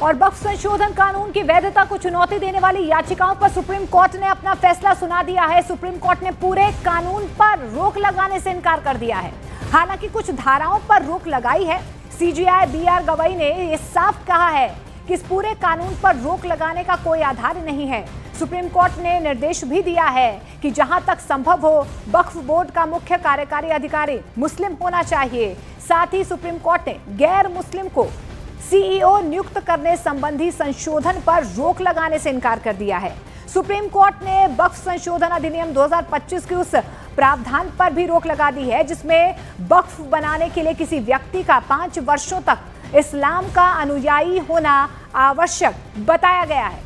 और वक्फ संशोधन कानून की वैधता को चुनौती देने वाली याचिकाओं पर सुप्रीम कोर्ट ने अपना फैसला सुना दिया है। सुप्रीम कोर्ट ने पूरे कानून पर रोक लगाने से इनकार कर दिया है। हालांकि कुछ धाराओं पर रोक लगाई है। सीजेआई बीआर गवई ने यह साफ कहा है कि इस पूरे कानून पर रोक लगाने का कोई आधार नहीं है। सुप्रीम कोर्ट ने निर्देश भी दिया है कि जहां तक संभव हो वक्फ बोर्ड का मुख्य कार्यकारी अधिकारी मुस्लिम होना चाहिए। साथ ही सुप्रीम कोर्ट ने गैर मुस्लिम को सीईओ नियुक्त करने संबंधी संशोधन पर रोक लगाने से इनकार कर दिया है। सुप्रीम कोर्ट ने वक्फ संशोधन अधिनियम 2025 के उस प्रावधान पर भी रोक लगा दी है जिसमें वक्फ बनाने के लिए किसी व्यक्ति का 5 वर्षों तक इस्लाम का अनुयायी होना आवश्यक बताया गया है।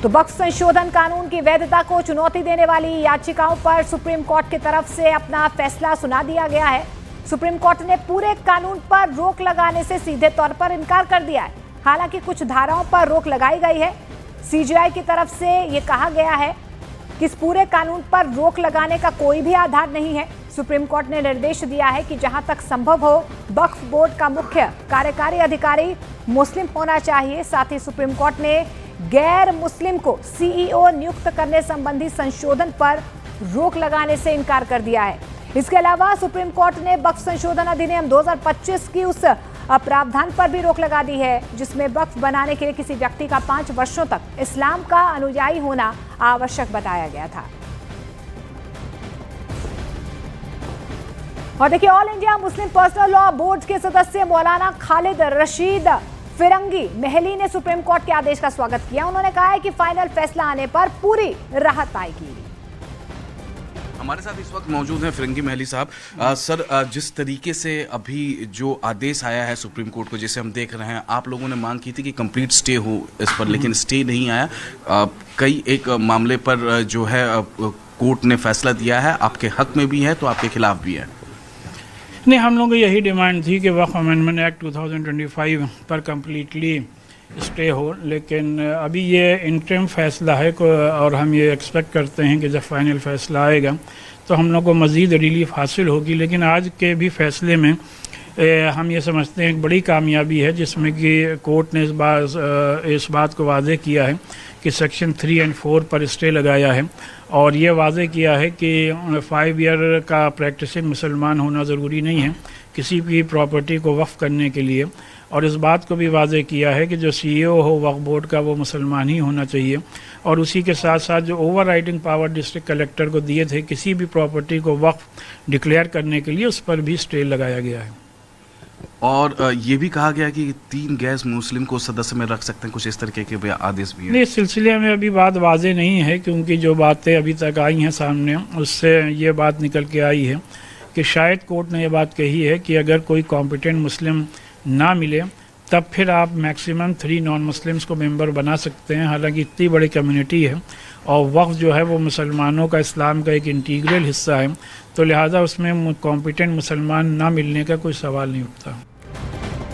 तो वक्फ संशोधन कानून की वैधता को चुनौती देने वाली याचिकाओं पर सुप्रीम कोर्ट की तरफ से अपना फैसला सुना दिया गया है। सुप्रीम कोर्ट ने पूरे कानून पर रोक लगाने से सीधे तौर पर इनकार कर दिया है। हालांकि कुछ धाराओं पर रोक लगाई गई है। सीजेआई की तरफ से ये कहा गया है कि इस पूरे कानून पर रोक लगाने का कोई भी आधार नहीं है। सुप्रीम कोर्ट ने निर्देश दिया है कि जहां तक संभव हो वक्फ बोर्ड का मुख्य कार्यकारी अधिकारी मुस्लिम होना चाहिए। साथ ही सुप्रीम कोर्ट ने गैर मुस्लिम को सीईओ नियुक्त करने संबंधी संशोधन पर रोक लगाने से इनकार कर दिया है। इसके अलावा सुप्रीम कोर्ट ने वक्फ संशोधन अधिनियम 2025 की उस प्रावधान पर भी रोक लगा दी है जिसमें वक्फ बनाने के लिए किसी व्यक्ति का 5 वर्षों तक इस्लाम का अनुयायी होना आवश्यक बताया गया था। और देखिए, all India Muslim personal law board के सदस्य मौलाना खालिद रशीद फिरंगी महली ने सुप्रीम कोर्ट के आदेश का स्वागत किया। उन्होंने कहा है कि फाइनल फैसला आने पर पूरी राहत पाएगी। हमारे साथ इस वक्त मौजूद हैं फिरंगी महली साहब। सर, जिस तरीके से अभी जो आदेश आया है सुप्रीम कोर्ट को, जैसे हम देख रहे हैं, आप लोगों ने मांग की थी कि कंप्लीट स्टे हो इस पर, लेकिन स्टे नहीं आया। कई एक मामले पर जो है कोर्ट ने फैसला दिया है, आपके हक में भी है तो आपके खिलाफ भी है। नहीं, हम लोगों की यही डिमांड थी कि वक्फ अमेंडमेंट एक्ट 2025 पर कम्प्लीटली स्टे हो, लेकिन अभी ये इंटरिम फैसला है और हम ये एक्सपेक्ट करते हैं कि जब फाइनल फैसला आएगा तो हम लोग को मज़ीद रिलीफ हासिल होगी। लेकिन आज के भी फैसले में हम ये समझते हैं एक बड़ी कामयाबी है जिसमें कि कोर्ट ने इस बात को वाज़ेह किया है कि सेक्शन 3 और 4 पर स्टे लगाया है और ये वाज़ेह किया है कि 5 ईयर का प्रैक्टिसिंग मुसलमान होना ज़रूरी नहीं है किसी भी प्रॉपर्टी को वक्फ करने के लिए। और इस बात को भी वाज़ेह किया है कि जो सीईओ हो वक्फ बोर्ड का वो मुसलमान ही होना चाहिए। और उसी के साथ साथ जो over riding power district collector को दिए थे किसी भी प्रॉपर्टी को वक्फ डिक्लेयर करने के लिए, उस पर भी स्टे लगाया गया है। और ये भी कहा गया कि 3 गैर मुस्लिम को सदस्य में रख सकते हैं, कुछ इस तरीके के आदेश भी हैं। नहीं, इस सिलसिले में अभी बात वाज़ेह नहीं है क्योंकि जो बातें अभी तक आई हैं सामने उससे ये बात निकल के आई है कि शायद कोर्ट ने ये बात कही है कि अगर कोई कॉम्पिटेंट मुस्लिम ना मिले तब फिर आप मैक्सिमम 3 नॉन मुस्लिम्स को मेंबर बना सकते हैं। हालांकि इतनी बड़ी कम्युनिटी है और वक्फ जो है वो मुसलमानों का, इस्लाम का एक इंटीग्रल हिस्सा है, तो लिहाजा उसमें कॉम्पिटेंट मुसलमान ना मिलने का कोई सवाल नहीं उठता।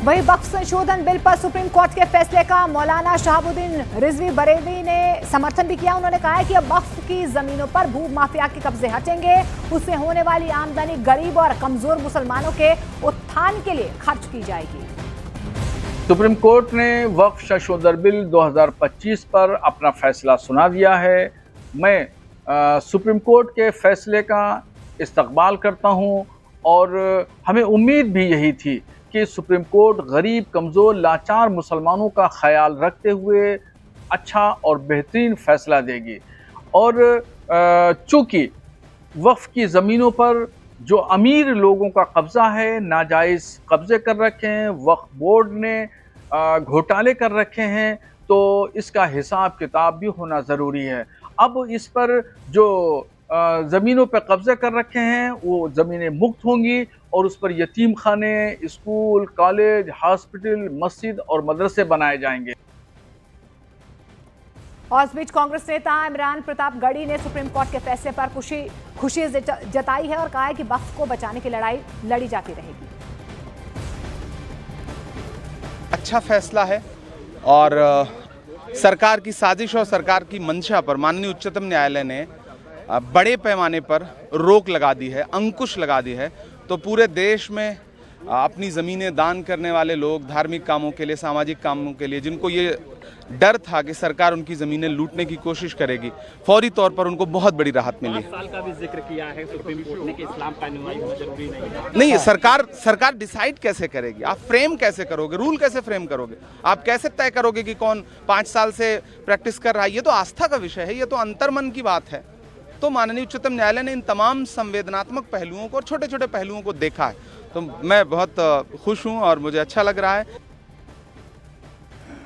वही वक्फ संशोधन बिल पर सुप्रीम कोर्ट के फैसले का मौलाना शहाबुद्दीन रिजवी बरेली ने समर्थन भी किया। उन्होंने कहा है कि अब वक्फ की जमीनों पर भू माफिया के कब्जे हटेंगे, उससे होने वाली आमदनी गरीब और कमजोर मुसलमानों के उत्थान के लिए खर्च की जाएगी। सुप्रीम कोर्ट ने वक्फ संशोधन बिल 2025 पर अपना फैसला सुना दिया है। मैं सुप्रीम कोर्ट के फैसले का इस्तकबाल करता हूं और हमें उम्मीद भी यही थी कि सुप्रीम कोर्ट गरीब, कमज़ोर, लाचार मुसलमानों का ख्याल रखते हुए अच्छा और बेहतरीन फैसला देगी। और चूँकि वक्फ की ज़मीनों पर जो अमीर लोगों का कब्ज़ा है, नाजायज़ कब्ज़े कर रखे हैं, वक्फ बोर्ड ने घोटाले कर रखे हैं, तो इसका हिसाब किताब भी होना ज़रूरी है। अब इस पर जो ज़मीनों पर कब्ज़े कर रखे हैं वो ज़मीनें मुक्त होंगी और उस पर यतीम खाने, स्कूल, कॉलेज, हॉस्पिटल, मस्जिद और मदरसे बनाए जाएंगे। और इस बीच कांग्रेस नेता इमरान प्रताप गढ़ी ने सुप्रीम कोर्ट के फैसले पर खुशी जताई है और कहा है कि वक्फ को बचाने की लड़ाई लड़ी जाती रहेगी। अच्छा फैसला है और सरकार की साजिश और सरकार की मंशा पर माननीय उच्चतम न्यायालय ने बड़े पैमाने पर रोक लगा दी है, अंकुश लगा दी है। तो पूरे देश में अपनी ज़मीनें दान करने वाले लोग, धार्मिक कामों के लिए, सामाजिक कामों के लिए, जिनको ये डर था कि सरकार उनकी ज़मीनें लूटने की कोशिश करेगी, फौरी तौर पर उनको बहुत बड़ी राहत मिली। 5 साल का भी जिक्र किया है सुप्रीम कोर्ट ने कि इस्लाम कानूनी होना जरूरी नहीं है। नहीं, सरकार डिसाइड कैसे करेगी? आप फ्रेम कैसे करोगे? रूल कैसे फ्रेम करोगे? आप कैसे तय करोगे कि कौन 5 साल से प्रैक्टिस कर रहा है? ये तो आस्था का विषय है, ये तो अंतर्मन की बात है। तो माननीय उच्चतम न्यायालय ने इन तमाम संवेदनात्मक पहलुओं को और छोटे छोटे पहलुओं को देखा है, तो मैं बहुत खुश हूँ और मुझे अच्छा लग रहा है।